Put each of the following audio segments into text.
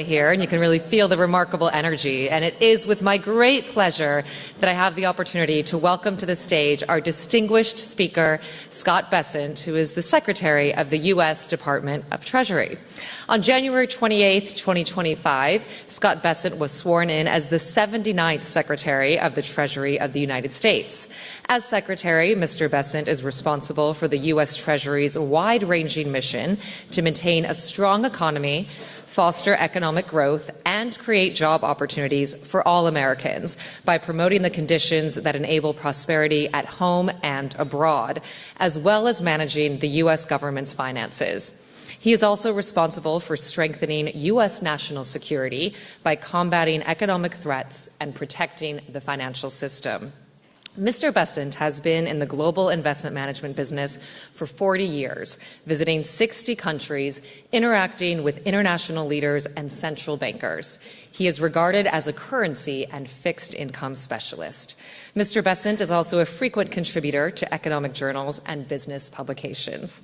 here, and you can really feel the remarkable energy. And it is with my great pleasure that I have the opportunity to welcome to the stage our distinguished speaker, Scott Bessent, who is the Secretary of the U.S. Department of Treasury. On January 28, 2025, Scott Bessent was sworn in as the 79th Secretary of the Treasury of the United States. As Secretary, Mr. Bessent is responsible for the U.S. Treasury's wide-ranging mission to maintain a strong economy, foster economic growth, and create job opportunities for all Americans by promoting the conditions that enable prosperity at home and abroad, as well as managing the U.S. government's finances. He is also responsible for strengthening U.S. national security by combating economic threats and protecting the financial system. Mr. Bessent has been in the global investment management business for 40 years, visiting 60 countries, interacting with international leaders and central bankers. He is regarded as a currency and fixed income specialist. Mr. Bessent is also a frequent contributor to economic journals and business publications.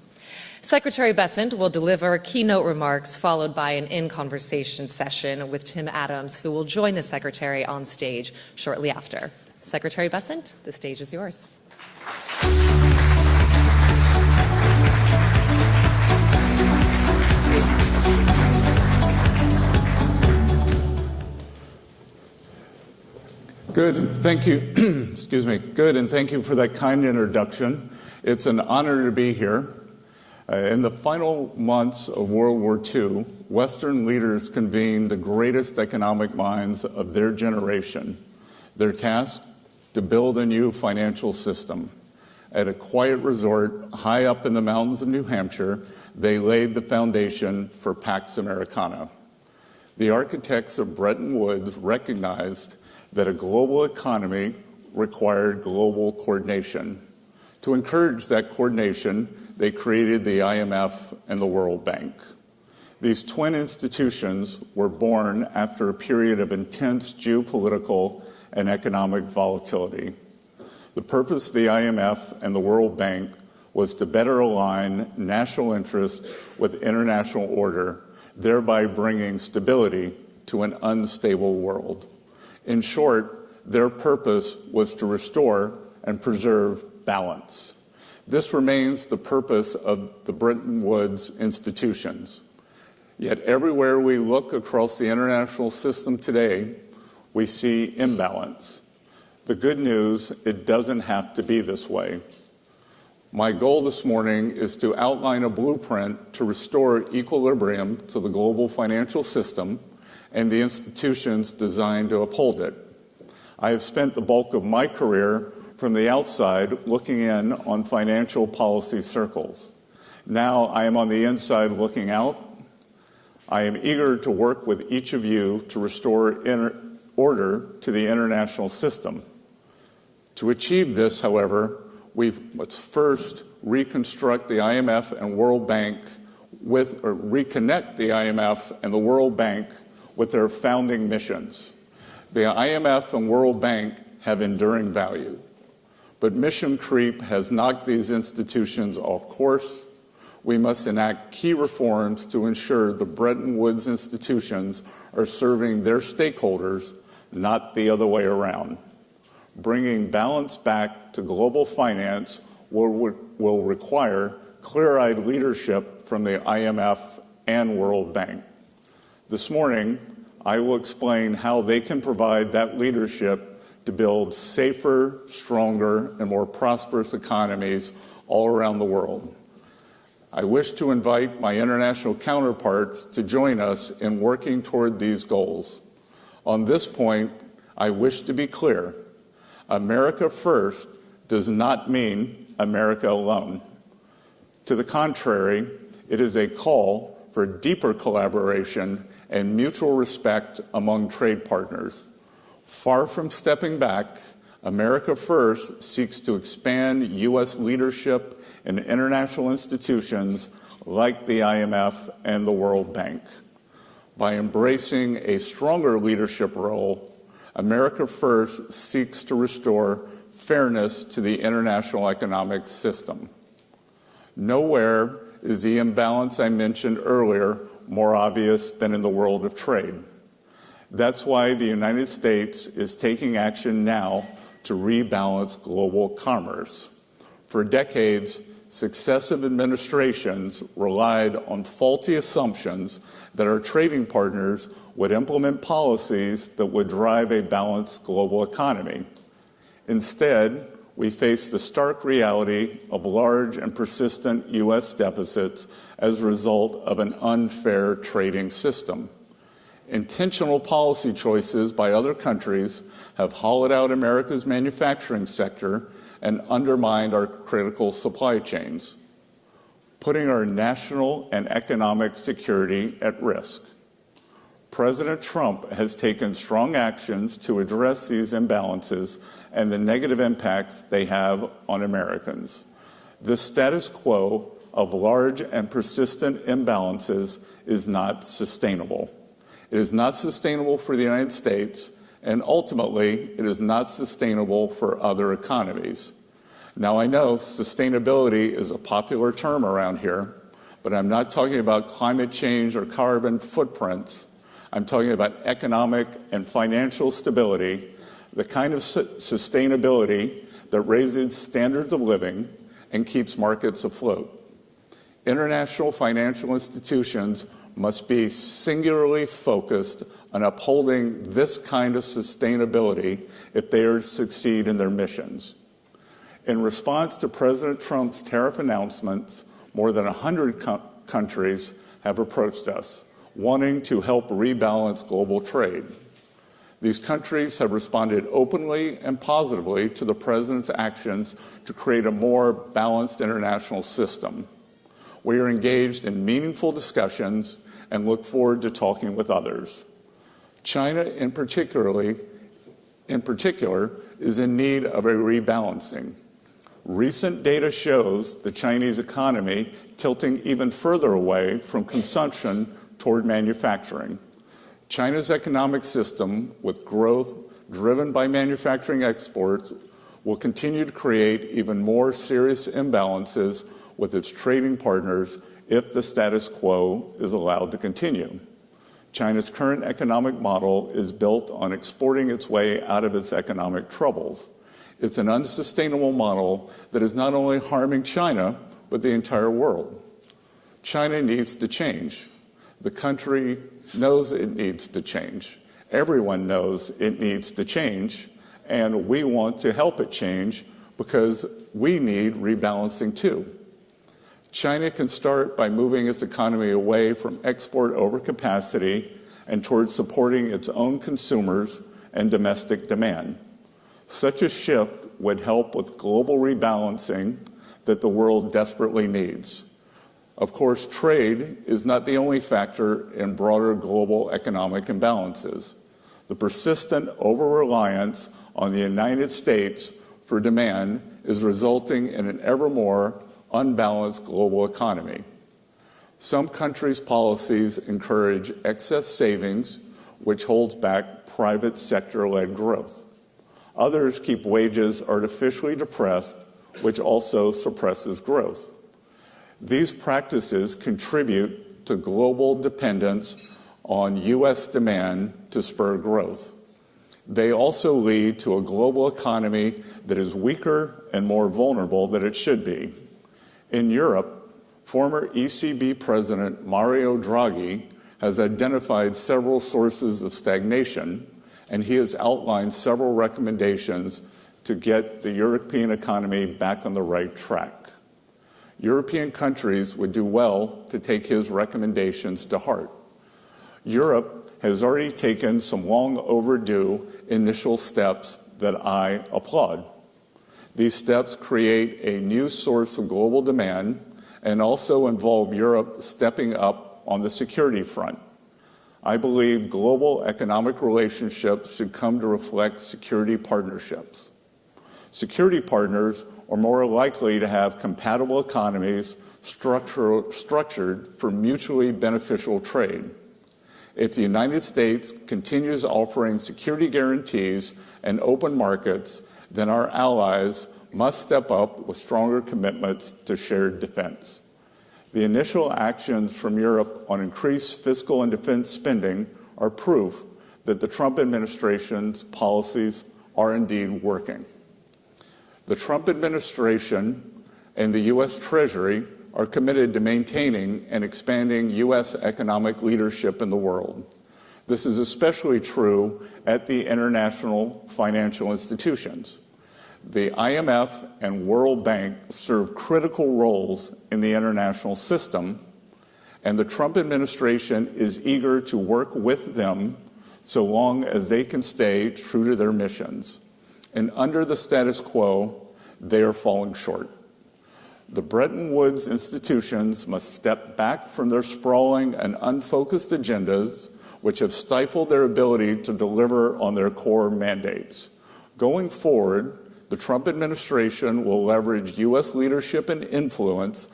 Secretary Bessent will deliver keynote remarks followed by an in-conversation session with Tim Adams, who will join the Secretary on stage shortly after. Secretary Bessent, the stage is yours. Good, and thank you. Excuse me. Good, and thank you for that kind introduction. It's an honor to be here. In the final months of World War II, Western leaders convened the greatest economic minds of their generation. Their task? To build a new financial system. At a quiet resort high up in the mountains of New Hampshire, they laid the foundation for Pax Americana. The architects of Bretton Woods recognized that a global economy required global coordination. To encourage that coordination, they created the IMF and the World Bank. These twin institutions were born after a period of intense geopolitical and economic volatility. The purpose of the IMF and the World Bank was to better align national interests with international order, thereby bringing stability to an unstable world. In short, their purpose was to restore and preserve balance. This remains the purpose of the Bretton Woods institutions. Yet everywhere we look across the international system today, we see imbalance. The good news, it doesn't have to be this way. My goal this morning is to outline a blueprint to restore equilibrium to the global financial system and the institutions designed to uphold it. I have spent the bulk of my career from the outside looking in on financial policy circles. Now I am on the inside looking out. I am eager to work with each of you to restore order to the international system. To achieve this, however, we must first reconstruct the IMF and World Bank reconnect the IMF and the World Bank with their founding missions. The IMF and World Bank have enduring value, but mission creep has knocked these institutions off course. We must enact key reforms to ensure the Bretton Woods institutions are serving their stakeholders, not the other way around. Bringing balance back to global finance will require clear-eyed leadership from the IMF and World Bank. This morning, I will explain how they can provide that leadership to build safer, stronger, and more prosperous economies all around the world. I wish to invite my international counterparts to join us in working toward these goals. On this point, I wish to be clear. America first does not mean America alone. To the contrary, it is a call for deeper collaboration and mutual respect among trade partners. Far from stepping back, America First seeks to expand U.S. leadership in international institutions like the IMF and the World Bank. By embracing a stronger leadership role, America First seeks to restore fairness to the international economic system. Nowhere is the imbalance I mentioned earlier more obvious than in the world of trade. That's why the United States is taking action now to rebalance global commerce. For decades, successive administrations relied on faulty assumptions that our trading partners would implement policies that would drive a balanced global economy. Instead, we face the stark reality of large and persistent U.S. deficits as a result of an unfair trading system. Intentional policy choices by other countries have hollowed out America's manufacturing sector and undermined our critical supply chains, putting our national and economic security at risk. President Trump has taken strong actions to address these imbalances and the negative impacts they have on Americans. The status quo of large and persistent imbalances is not sustainable. It is not sustainable for the United States, and ultimately, it is not sustainable for other economies. Now, I know sustainability is a popular term around here, but I'm not talking about climate change or carbon footprints. I'm talking about economic and financial stability, the kind of sustainability that raises standards of living and keeps markets afloat. International financial institutions must be singularly focused on upholding this kind of sustainability if they are to succeed in their missions. In response to President Trump's tariff announcements, more than 100 countries have approached us, wanting to help rebalance global trade. These countries have responded openly and positively to the President's actions to create a more balanced international system. We are engaged in meaningful discussions and look forward to talking with others. China, in particular, is in need of a rebalancing. Recent data shows the Chinese economy tilting even further away from consumption toward manufacturing. China's economic system, with growth driven by manufacturing exports, will continue to create even more serious imbalances with its trading partners if the status quo is allowed to continue. China's current economic model is built on exporting its way out of its economic troubles. It's an unsustainable model that is not only harming China, but the entire world. China needs to change. The country knows it needs to change. Everyone knows it needs to change, and we want to help it change because we need rebalancing too. China can start by moving its economy away from export overcapacity and towards supporting its own consumers and domestic demand. Such a shift would help with global rebalancing that the world desperately needs. Of course, trade is not the only factor in broader global economic imbalances. The persistent over-reliance on the United States for demand is resulting in an ever more unbalanced global economy. Some countries' policies encourage excess savings, which holds back private sector-led growth. Others keep wages artificially depressed, which also suppresses growth. These practices contribute to global dependence on U.S. demand to spur growth. They also lead to a global economy that is weaker and more vulnerable than it should be. In Europe, former ECB President Mario Draghi has identified several sources of stagnation, and he has outlined several recommendations to get the European economy back on the right track. European countries would do well to take his recommendations to heart. Europe has already taken some long overdue initial steps that I applaud. These steps create a new source of global demand and also involve Europe stepping up on the security front. I believe global economic relationships should come to reflect security partnerships. Security partners are more likely to have compatible economies structured for mutually beneficial trade. If the United States continues offering security guarantees and open markets, then our allies must step up with stronger commitments to shared defense. The initial actions from Europe on increased fiscal and defense spending are proof that the Trump administration's policies are indeed working. The Trump administration and the U.S. Treasury are committed to maintaining and expanding U.S. economic leadership in the world. This is especially true at the international financial institutions. The IMF and World Bank serve critical roles in the international system, and the Trump administration is eager to work with them so long as they can stay true to their missions. And under the status quo, they are falling short. The Bretton Woods institutions must step back from their sprawling and unfocused agendas, which have stifled their ability to deliver on their core mandates. Going forward, the Trump administration will leverage U.S. leadership and influence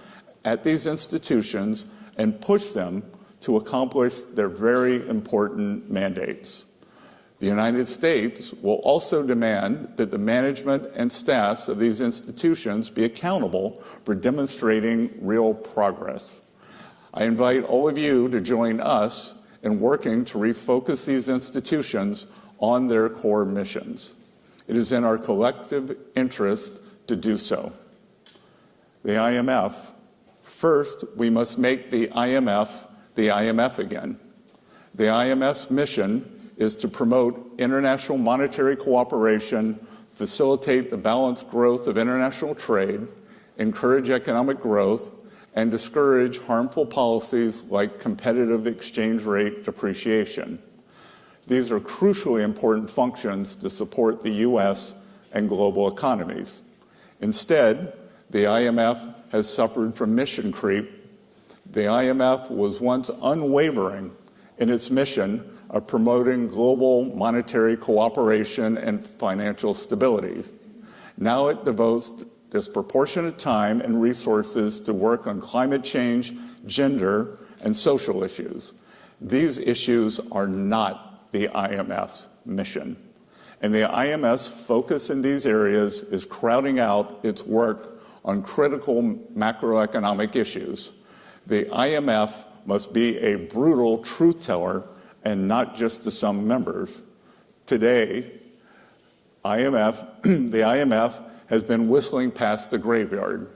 at these institutions and push them to accomplish their very important mandates. The United States will also demand that the management and staffs of these institutions be accountable for demonstrating real progress. I invite all of you to join us in working to refocus these institutions on their core missions. It is in our collective interest to do so. The IMF. First, we must make the IMF again. The IMF's mission is to promote international monetary cooperation, facilitate the balanced growth of international trade, encourage economic growth, and discourage harmful policies like competitive exchange rate depreciation. These are crucially important functions to support the U.S. and global economies. Instead, the IMF has suffered from mission creep. The IMF was once unwavering in its mission of promoting global monetary cooperation and financial stability. Now it devotes disproportionate time and resources to work on climate change, gender, and social issues. These issues are not the IMF's mission. And the IMF's focus in these areas is crowding out its work on critical macroeconomic issues. The IMF must be a brutal truth teller and not just to some members. Today, the IMF has been whistling past the graveyard.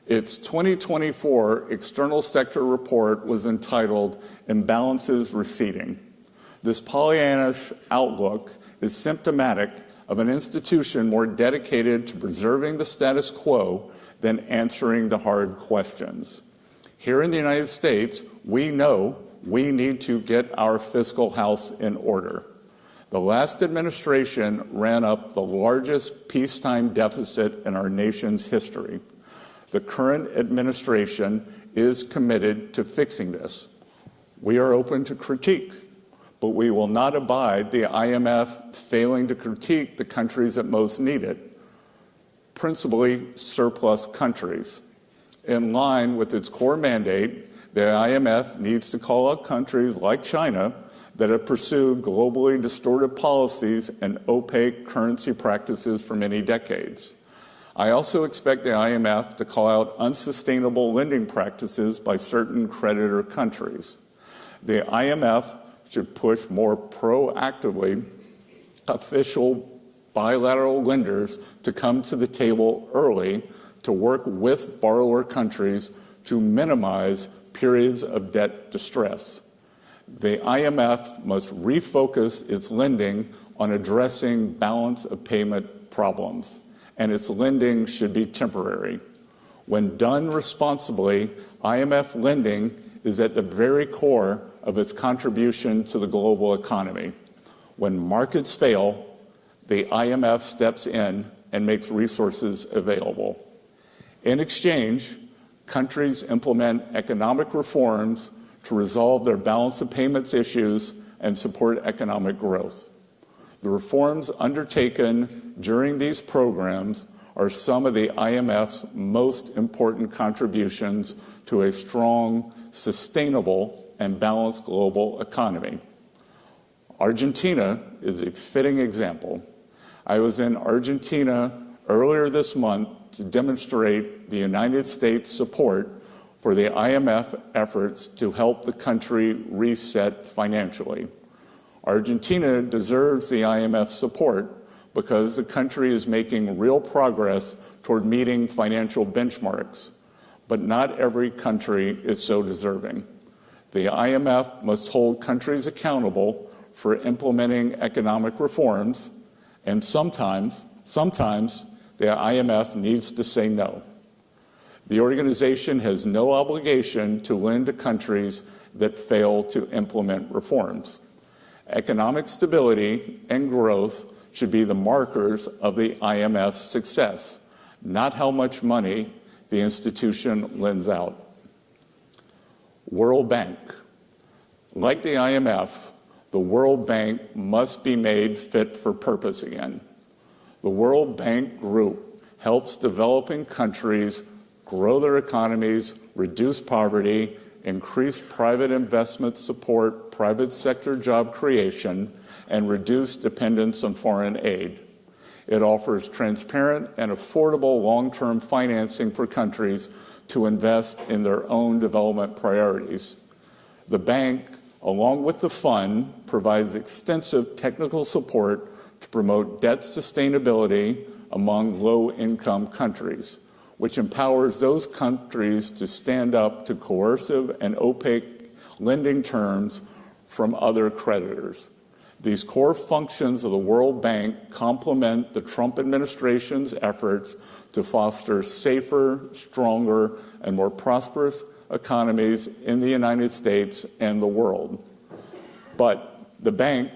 Its 2024 external sector report was entitled Imbalances Receding. This Pollyannish outlook is symptomatic of an institution more dedicated to preserving the status quo than answering the hard questions. Here in the United States, we know we need to get our fiscal house in order. The last administration ran up the largest peacetime deficit in our nation's history. The current administration is committed to fixing this. We are open to critique, but we will not abide the IMF failing to critique the countries that most need it, principally surplus countries. In line with its core mandate, the IMF needs to call out countries like China that have pursued globally distorted policies and opaque currency practices for many decades. I also expect the IMF to call out unsustainable lending practices by certain creditor countries. The IMF should push more proactively official bilateral lenders to come to the table early to work with borrower countries to minimize periods of debt distress. The IMF must refocus its lending on addressing balance of payment problems, and its lending should be temporary. When done responsibly, IMF lending is at the very core of its contribution to the global economy. When markets fail, the IMF steps in and makes resources available. In exchange, countries implement economic reforms to resolve their balance of payments issues and support economic growth. The reforms undertaken during these programs are some of the IMF's most important contributions to a strong, sustainable, and balanced global economy. Argentina is a fitting example. I was in Argentina earlier this month to demonstrate the United States' support for for the IMF efforts to help the country reset financially. Argentina deserves the IMF support because the country is making real progress toward meeting financial benchmarks, but not every country is so deserving. The IMF must hold countries accountable for implementing economic reforms, and sometimes the IMF needs to say no. The organization has no obligation to lend to countries that fail to implement reforms. Economic stability and growth should be the markers of the IMF's success, not how much money the institution lends out. World Bank. Like the IMF, the World Bank must be made fit for purpose again. The World Bank Group helps developing countries grow their economies, reduce poverty, increase private investment support, private sector job creation, and reduce dependence on foreign aid. It offers transparent and affordable long-term financing for countries to invest in their own development priorities. The bank, along with the fund, provides extensive technical support to promote debt sustainability among low-income countries, which empowers those countries to stand up to coercive and opaque lending terms from other creditors. These core functions of the World Bank complement the Trump administration's efforts to foster safer, stronger, and more prosperous economies in the United States and the world. But the bank,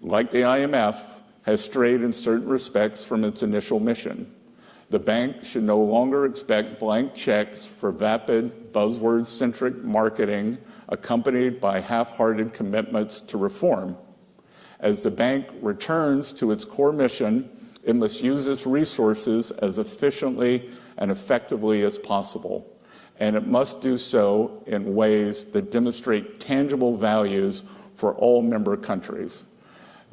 like the IMF, has strayed in certain respects from its initial mission. The bank should no longer expect blank checks for vapid, buzzword-centric marketing accompanied by half-hearted commitments to reform. As the bank returns to its core mission, it must use its resources as efficiently and effectively as possible, and it must do so in ways that demonstrate tangible values for all member countries.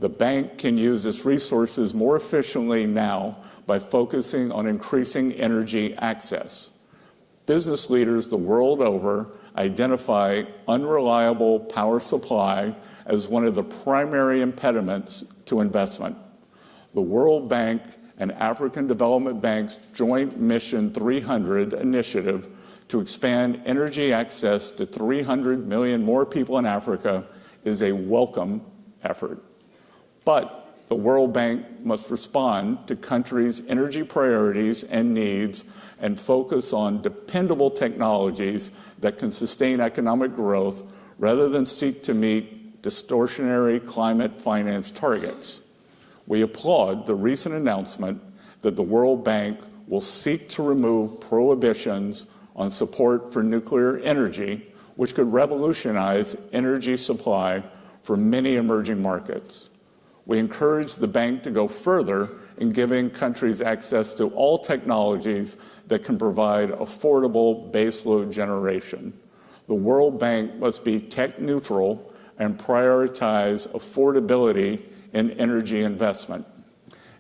The bank can use its resources more efficiently now by focusing on increasing energy access. Business leaders the world over identify unreliable power supply as one of the primary impediments to investment. The World Bank and African Development Bank's joint Mission 300 initiative to expand energy access to 300 million more people in Africa is a welcome effort. But the World Bank must respond to countries' energy priorities and needs and focus on dependable technologies that can sustain economic growth rather than seek to meet distortionary climate finance targets. We applaud the recent announcement that the World Bank will seek to remove prohibitions on support for nuclear energy, which could revolutionize energy supply for many emerging markets. We encourage the bank to go further in giving countries access to all technologies that can provide affordable baseload generation. The World Bank must be tech neutral and prioritize affordability in energy investment.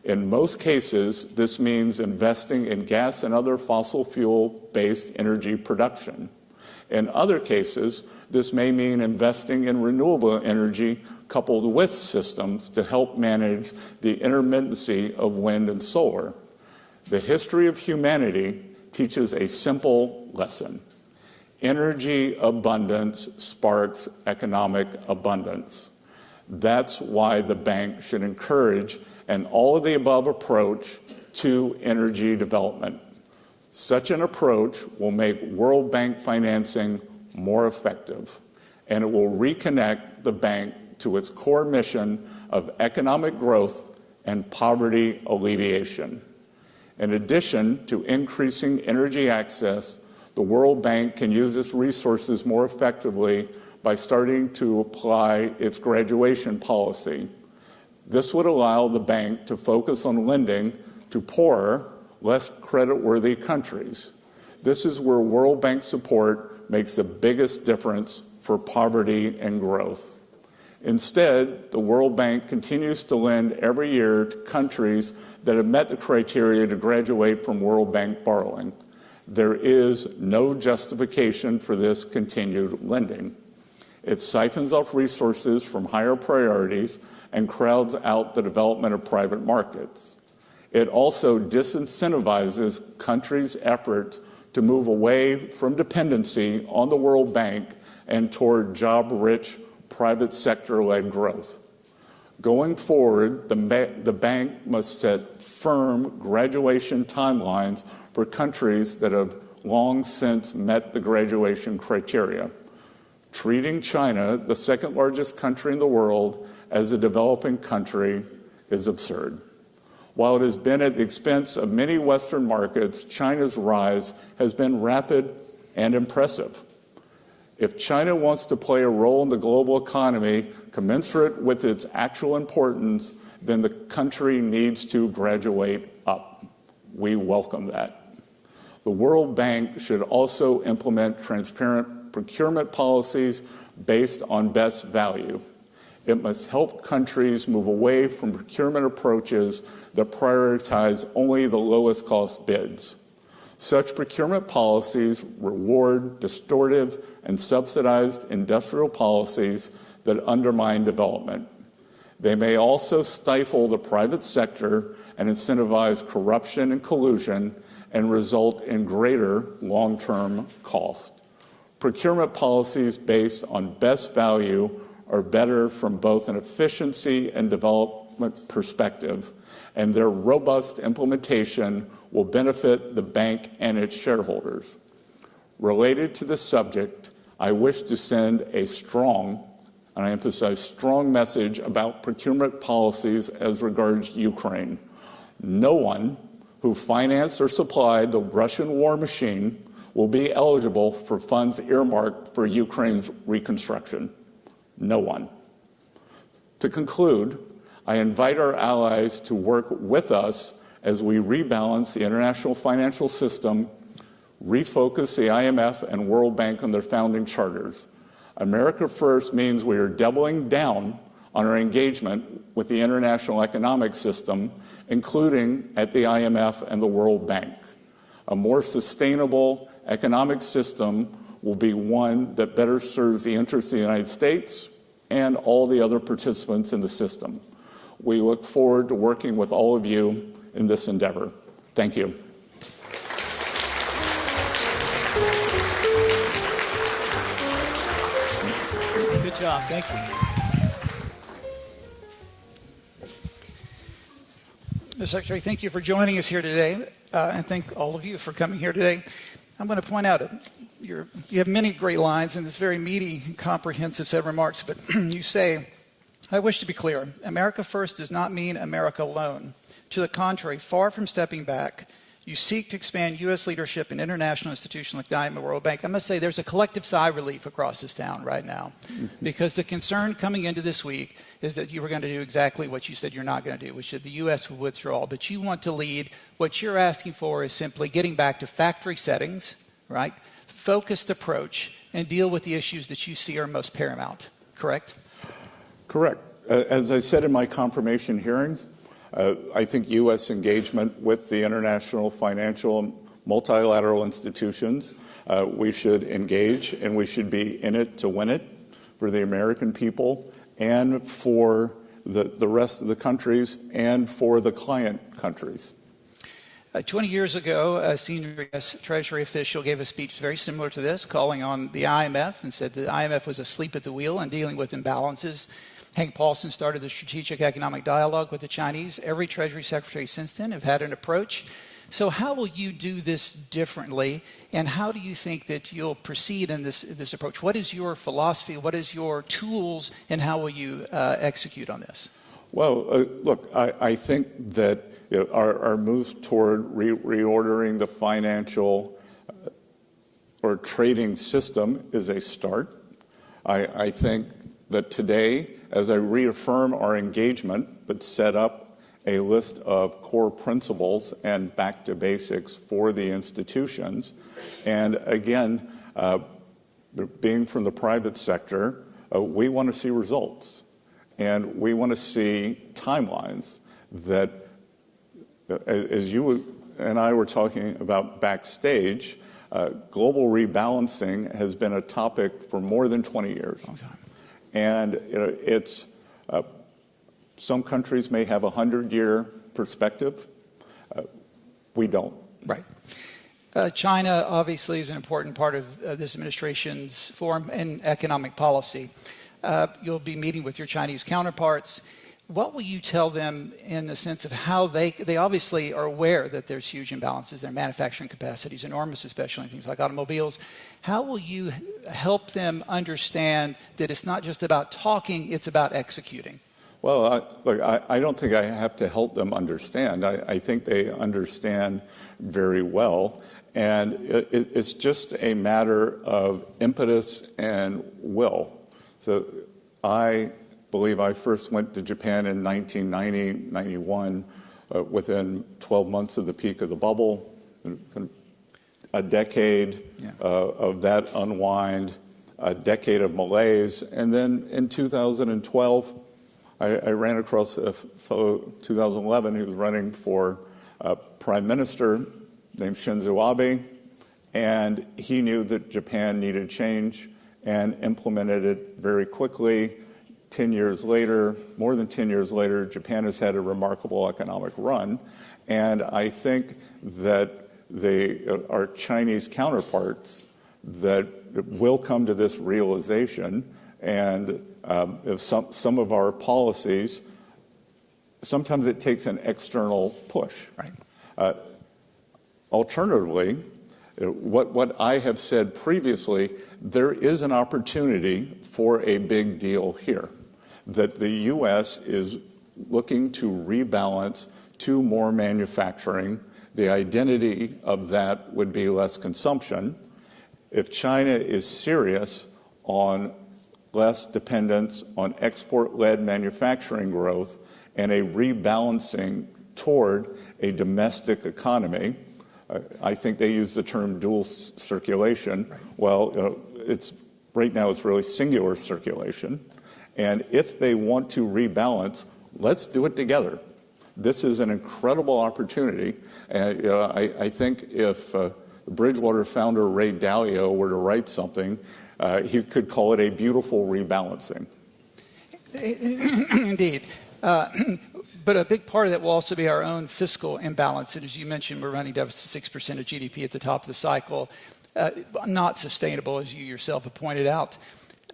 In most cases, this means investing in gas and other fossil fuel-based energy production. In other cases, this may mean investing in renewable energy coupled with systems to help manage the intermittency of wind and solar. The history of humanity teaches a simple lesson. Energy abundance sparks economic abundance. That's why the bank should encourage an all-of-the-above approach to energy development. Such an approach will make World Bank financing more effective, and it will reconnect the bank to its core mission of economic growth and poverty alleviation. In addition to increasing energy access, the World Bank can use its resources more effectively by starting to apply its graduation policy. This would allow the bank to focus on lending to poorer, less creditworthy countries. This is where World Bank support makes the biggest difference for poverty and growth. Instead, the World Bank continues to lend every year to countries that have met the criteria to graduate from World Bank borrowing. There is no justification for this continued lending. It siphons off resources from higher priorities and crowds out the development of private markets. It also disincentivizes countries' efforts to move away from dependency on the World Bank and toward job-rich, private sector-led growth. Going forward, the bank must set firm graduation timelines for countries that have long since met the graduation criteria. Treating China, the second largest country in the world, as a developing country is absurd. While it has been at the expense of many Western markets, China's rise has been rapid and impressive. If China wants to play a role in the global economy commensurate with its actual importance, then the country needs to graduate up. We welcome that. The World Bank should also implement transparent procurement policies based on best value. It must help countries move away from procurement approaches that prioritize only the lowest cost bids. Such procurement policies reward distortive and subsidized industrial policies that undermine development. They may also stifle the private sector and incentivize corruption and collusion and result in greater long-term cost. Procurement policies based on best value are better from both an efficiency and development perspective, and their robust implementation will benefit the bank and its shareholders. Related to this subject, I wish to send a strong, and I emphasize strong, message about procurement policies as regards Ukraine. No one who financed or supplied the Russian war machine will be eligible for funds earmarked for Ukraine's reconstruction. No one. To conclude, I invite our allies to work with us as we rebalance the international financial system, refocus the IMF and World Bank on their founding charters. America First means we are doubling down on our engagement with the international economic system, including at the IMF and the World Bank. A more sustainable economic system will be one that better serves the interests of the United States and all the other participants in the system. We look forward to working with all of you in this endeavor. Thank you. Good job. Thank you. Mr. Secretary, thank you for joining us here today, and thank all of you for coming here today. I'm going to point out you have many great lines in this very meaty, comprehensive set of remarks, but you say, I wish to be clear, America First does not mean America alone. To the contrary, far from stepping back, you seek to expand U.S. leadership in international institutions like the IMF World Bank. I must say there's a collective sigh of relief across this town right now, because the concern coming into this week is that you were going to do exactly what you said you're not going to do, which is the U.S. would withdraw, but you want to lead. What you're asking for is simply getting back to factory settings, right? Focused approach, and deal with the issues that you see are most paramount, correct? Correct. As I said in my confirmation hearings, I think U.S. engagement with the international financial and multilateral institutions, we should engage and we should be in it to win it for the American people and for the rest of the countries and for the client countries. 20 years ago, a senior U.S. Treasury official gave a speech very similar to this, calling on the IMF and said the IMF was asleep at the wheel and dealing with imbalances. Hank Paulson started the Strategic Economic Dialogue with the Chinese. Every Treasury Secretary since then have had an approach. So how will you do this differently, and how do you think that you'll proceed in this approach? What is your philosophy? What is your tools, and how will you execute on this? Well, look, I think that our move toward reordering the financial or trading system is a start. I think that today, as I reaffirm our engagement, but set up a list of core principles and back to basics for the institutions, and again, being from the private sector, we want to see results, and we want to see timelines that, as you and I were talking about backstage, global rebalancing has been a topic for more than 20 years. Long time. And it's some countries may have a 100-year perspective. We don't. Right. China obviously is an important part of this administration's forum in economic policy. You'll be meeting with your Chinese counterparts. What will you tell them in the sense of how they obviously are aware that there's huge imbalances, their manufacturing capacity is enormous, especially in things like automobiles. How will you help them understand that it's not just about talking, it's about executing? Well, I don't think I have to help them understand. I think they understand very well. And it's just a matter of impetus and will. So I believe I first went to Japan in 1990, 91, within 12 months of the peak of the bubble. A decade of that unwind, a decade of malaise. And then in 2012, I ran across a fellow, 2011, who was running for prime minister named Shinzo Abe, and he knew that Japan needed change and implemented it very quickly. 10 years later, more than 10 years later, Japan has had a remarkable economic run, and I think that our Chinese counterparts that will come to this realization, and if some of our policies, sometimes it takes an external push. Right. Alternatively, what I have said previously, there is an opportunity for a big deal here, that the U.S. is looking to rebalance to more manufacturing. The identity of that would be less consumption. If China is serious on less dependence on export-led manufacturing growth and a rebalancing toward a domestic economy, I think they use the term dual circulation. Right. Well, right now it's really singular circulation. And if they want to rebalance, let's do it together. This is an incredible opportunity. And I think if Bridgewater founder Ray Dalio were to write something, he could call it a beautiful rebalancing. Indeed. But a big part of that will also be our own fiscal imbalance. And as you mentioned, we're running deficit 6% of GDP at the top of the cycle. Not sustainable, as you yourself have pointed out.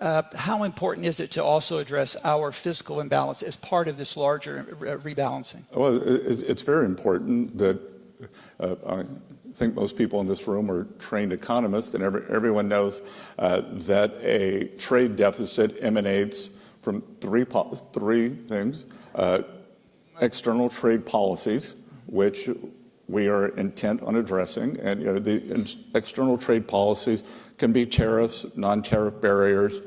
How important is it to also address our fiscal imbalance as part of this larger rebalancing? Well, it's very important that I think most people in this room are trained economists, and everyone knows that a trade deficit emanates from three things. External trade policies, which we are intent on addressing, and the external trade policies can be tariffs, non-tariff barriers,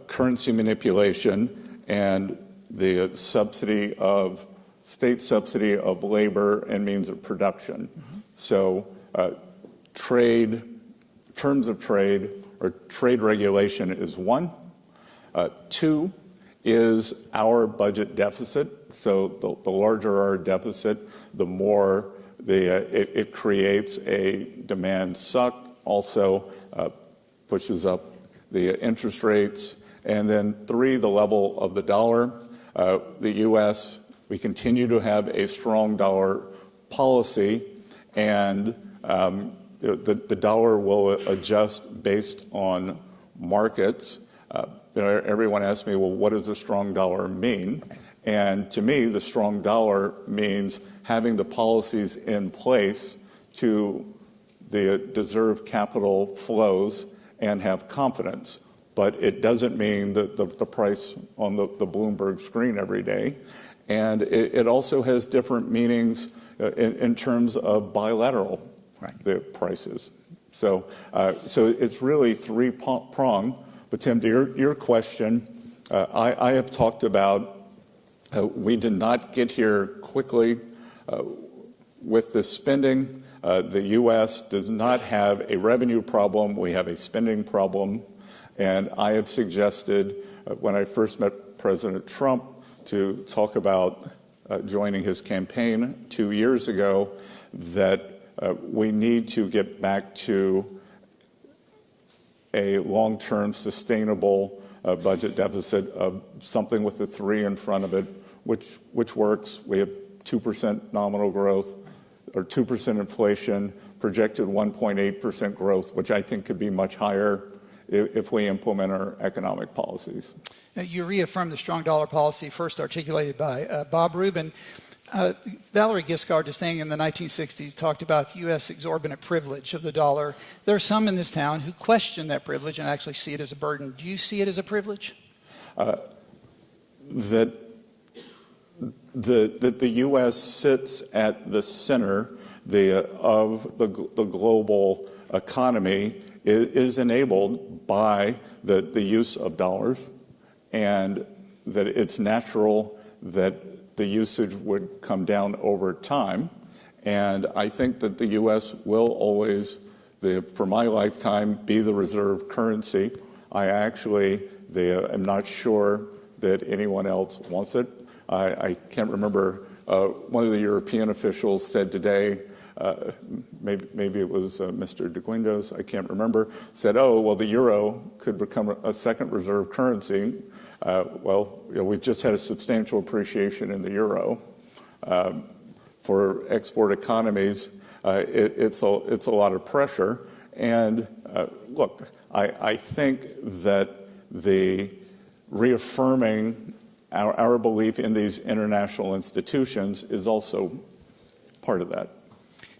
currency manipulation, and the state subsidy of labor and means of production. Mm-hmm. So terms of trade or trade regulation is one. Two is our budget deficit. So the larger our deficit, the more it creates a demand suck, also pushes up the interest rates. And then three, the level of the dollar. The U.S., we continue to have a strong dollar policy, and the dollar will adjust based on markets. Everyone asks me, well, what does a strong dollar mean? And to me, the strong dollar means having the policies in place to deserve capital flows and have confidence. But it doesn't mean that the price on the Bloomberg screen every day. And it also has different meanings in terms of bilateral the prices. So it's really three-pronged. But Tim, to your question, I have talked about we did not get here quickly with the spending. The U.S. does not have a revenue problem. We have a spending problem. And I have suggested when I first met President Trump to talk about joining his campaign 2 years ago, that we need to get back to a long-term sustainable budget deficit of something with a 3 in front of it, which works. We have 2% nominal growth or 2% inflation, projected 1.8% growth, which I think could be much higher if we implement our economic policies. You reaffirmed the strong dollar policy first articulated by Bob Rubin. Valerie Giscard d'Estaing in the 1960s talked about the U.S. exorbitant privilege of the dollar. There are some in this town who question that privilege and actually see it as a burden. Do you see it as a privilege? That the U.S. sits at the center of the global economy is enabled by the use of dollars, and that it's natural that the usage would come down over time. And I think that the U.S. will always, for my lifetime, be the reserve currency. I actually am not sure that anyone else wants it. I can't remember. One of the European officials said today, maybe it was Mr. de Guindos, I can't remember, said, oh, well, the euro could become a second reserve currency. We've just had a substantial appreciation in the euro. For export economies, it's a lot of pressure. And look, I think that the reaffirming our belief in these international institutions is also part of that.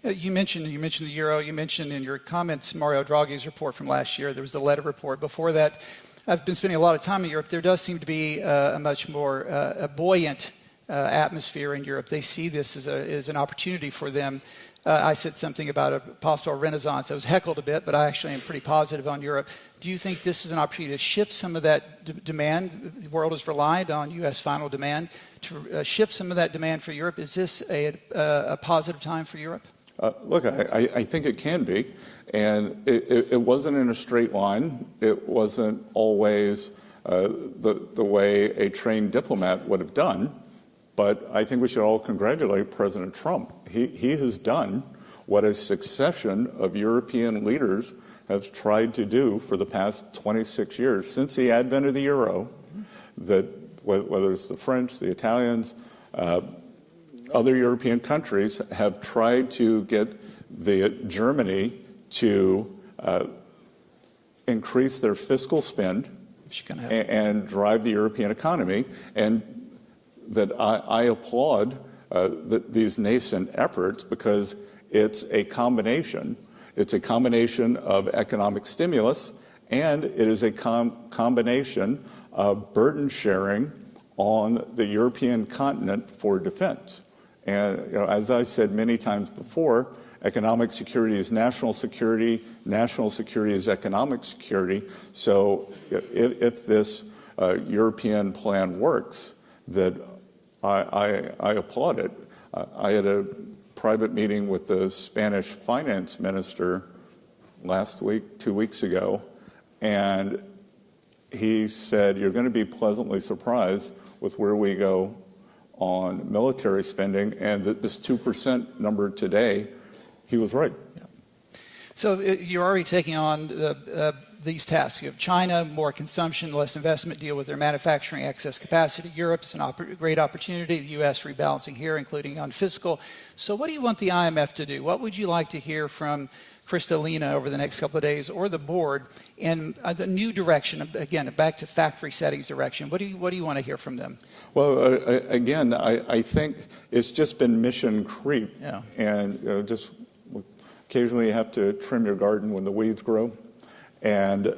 You mentioned the euro. You mentioned in your comments Mario Draghi's report from last year. There was the letter report. Before that, I've been spending a lot of time in Europe. There does seem to be a much more buoyant atmosphere in Europe. They see this as an opportunity for them. I said something about a possible renaissance. I was heckled a bit, but I actually am pretty positive on Europe. Do you think this is an opportunity to shift some of that demand? The world has relied on U.S. final demand to shift some of that demand for Europe. Is this a positive time for Europe? Look, I think it can be. And it wasn't in a straight line. It wasn't always the way a trained diplomat would have done. But I think we should all congratulate President Trump. He has done what a succession of European leaders have tried to do for the past 26 years, since the advent of the euro, that whether it's the French, the Italians, other European countries have tried to get Germany to increase their fiscal spend and drive the European economy. And that I applaud these nascent efforts, because it's a combination. It's a combination of economic stimulus, and it is a combination of burden sharing on the European continent for defense. And as I said many times before, economic security is national security is economic security. So if this European plan works, that I applaud it. I had a private meeting with the Spanish finance minister last week, 2 weeks ago, and he said, you're going to be pleasantly surprised with where we go on military spending, and that this 2% number today, he was right. Yeah. So you're already taking on these tasks. You have China, more consumption, less investment, deal with their manufacturing excess capacity. Europe's a great opportunity. The U.S. rebalancing here, including on fiscal. So what do you want the IMF to do? What would you like to hear from Kristalina over the next couple of days, or the board, in the new direction, again, back to factory settings direction? What do you want to hear from them? Well, again, I think it's just been mission creep. Yeah. And just occasionally you have to trim your garden when the weeds grow. And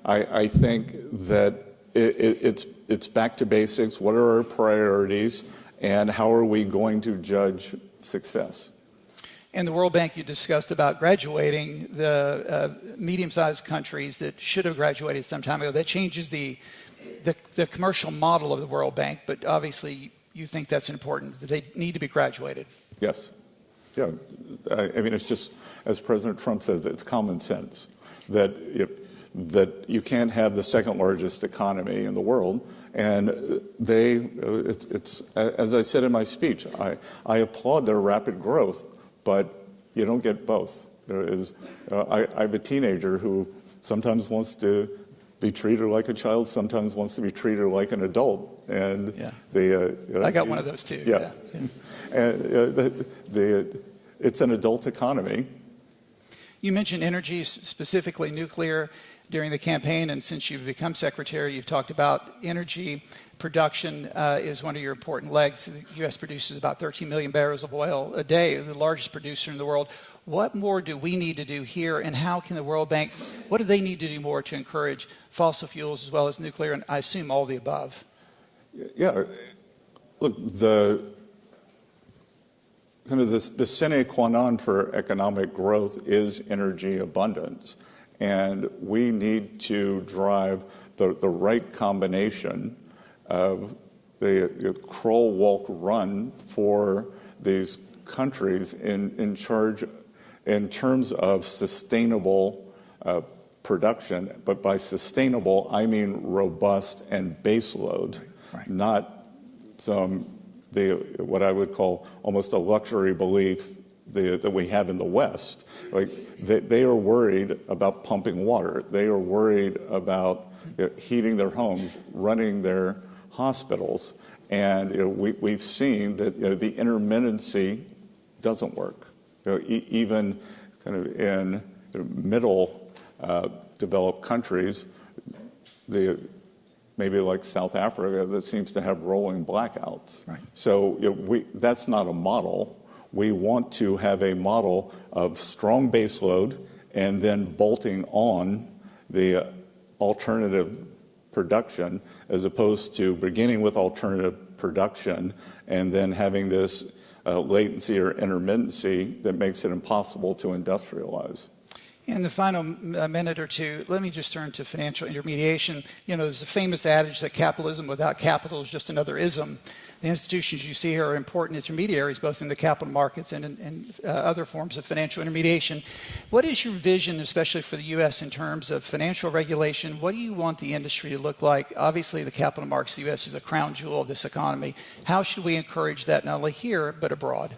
I think that it's back to basics. What are our priorities, and how are we going to judge success? And the World Bank, you discussed about graduating the medium-sized countries that should have graduated some time ago. That changes the commercial model of the World Bank, but obviously you think that's important, that they need to be graduated. Yes. Yeah. I mean, it's just, as President Trump says, it's common sense that that you can't have the second largest economy in the world. And it's as I said in my speech, I applaud their rapid growth, but you don't get both. I have a teenager who sometimes wants to be treated like a child, sometimes wants to be treated like an adult. And I got one of those too. Yeah. And it's an adult economy. You mentioned energy, specifically nuclear, during the campaign, and since you've become secretary, you've talked about energy production is one of your important legs. The U.S. produces about 13 million barrels of oil a day, the largest producer in the world. What more do we need to do here, and how can the World Bank, what do they need to do more to encourage fossil fuels as well as nuclear, and I assume all the above? Yeah, look, the sine qua non for economic growth is energy abundance. And we need to drive the right combination of the crawl, walk, run for these countries in terms of sustainable production. But by sustainable, I mean robust and baseload, right. Not what I would call almost a luxury belief that we have in the West. Like they are worried about pumping water. They are worried about heating their homes, running their hospitals. And we've seen that the intermittency doesn't work. Even kind of in middle developed countries, maybe like South Africa, that seems to have rolling blackouts. Right. So that's not a model. We want to have a model of strong baseload and then bolting on the alternative production, as opposed to beginning with alternative production and then having this latency or intermittency that makes it impossible to industrialize. In the final minute or two, let me just turn to financial intermediation. There's a famous adage that capitalism without capital is just another ism. The institutions you see here are important intermediaries, both in the capital markets and in other forms of financial intermediation. What is your vision, especially for the U.S., in terms of financial regulation? What do you want the industry to look like? Obviously, the capital markets, the U.S. is a crown jewel of this economy. How should we encourage that not only here, but abroad?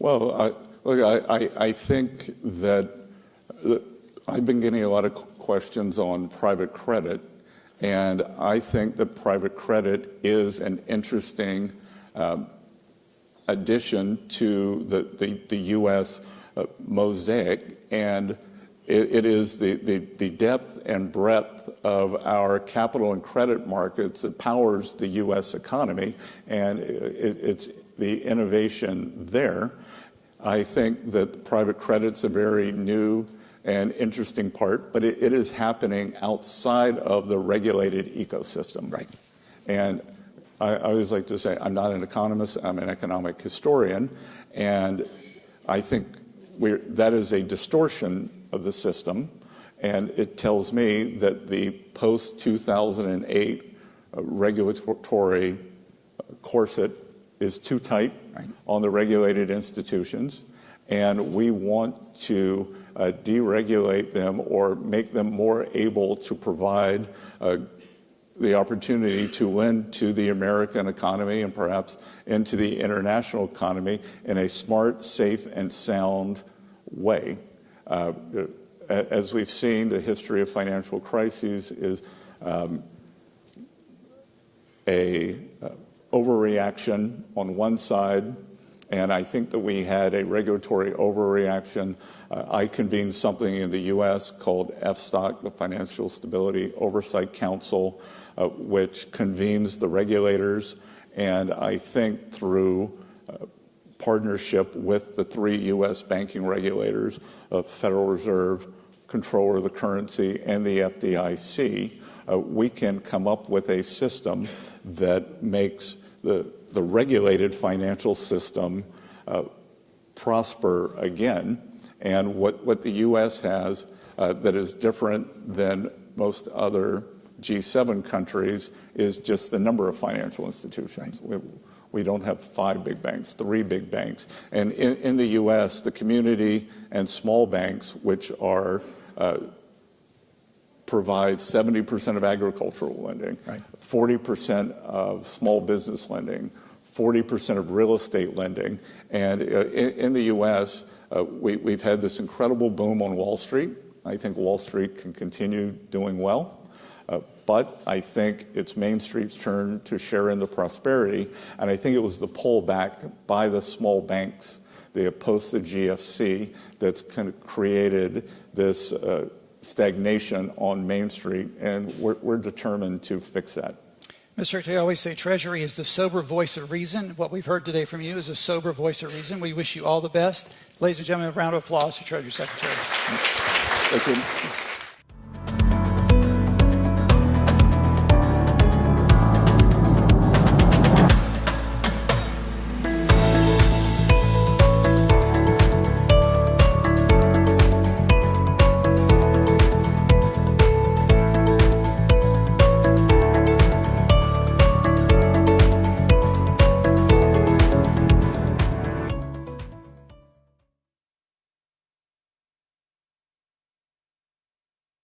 Well, I think that I've been getting a lot of questions on private credit, and I think that private credit is an interesting addition to the U.S. mosaic, and it is the depth and breadth of our capital and credit markets that powers the U.S. economy, and it's the innovation there. I think that private credit's a very new and interesting part, but it is happening outside of the regulated ecosystem. Right. And I always like to say, I'm not an economist, I'm an economic historian, and I think that is a distortion of the system, and it tells me that the post-2008 regulatory corset is too tight on the regulated institutions, and we want to deregulate them or make them more able to provide the opportunity to lend to the American economy and perhaps into the international economy in a smart, safe, and sound way. As we've seen, the history of financial crises is a overreaction on one side, and I think that we had a regulatory overreaction. I convened something in the U.S. called FSOC, the Financial Stability Oversight Council, which convenes the regulators, and I think through partnership with the three U.S. banking regulators, Federal Reserve, Controller of the Currency, and the FDIC, we can come up with a system that makes the regulated financial system prosper again. And what the U.S. has that is different than most other G7 countries is just the number of financial institutions. We don't have 5 big banks, 3 big banks. And in the U.S., the community and small banks, which are provides 70% of agricultural lending, right. 40% of small business lending, 40% of real estate lending. And in the U.S., we've had this incredible boom on Wall Street. I think Wall Street can continue doing well. But I think it's Main Street's turn to share in the prosperity. And I think it was the pullback by the small banks, the post the GFC, that's kind of created this stagnation on Main Street. And we're determined to fix that. Mr. Secretary, I always say Treasury is the sober voice of reason. What we've heard today from you is a sober voice of reason. We wish you all the best. Ladies and gentlemen, a round of applause for Treasury Secretary. Thank you.